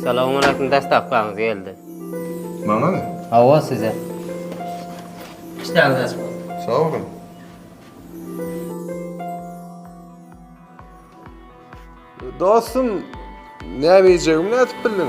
Assalomu alaykum, dastavkangiz geldi. Bana ne? Hava size. İşleriniz açık olsun. Sağ olun. Dostum, ne yapacağımı ne atıp bildin?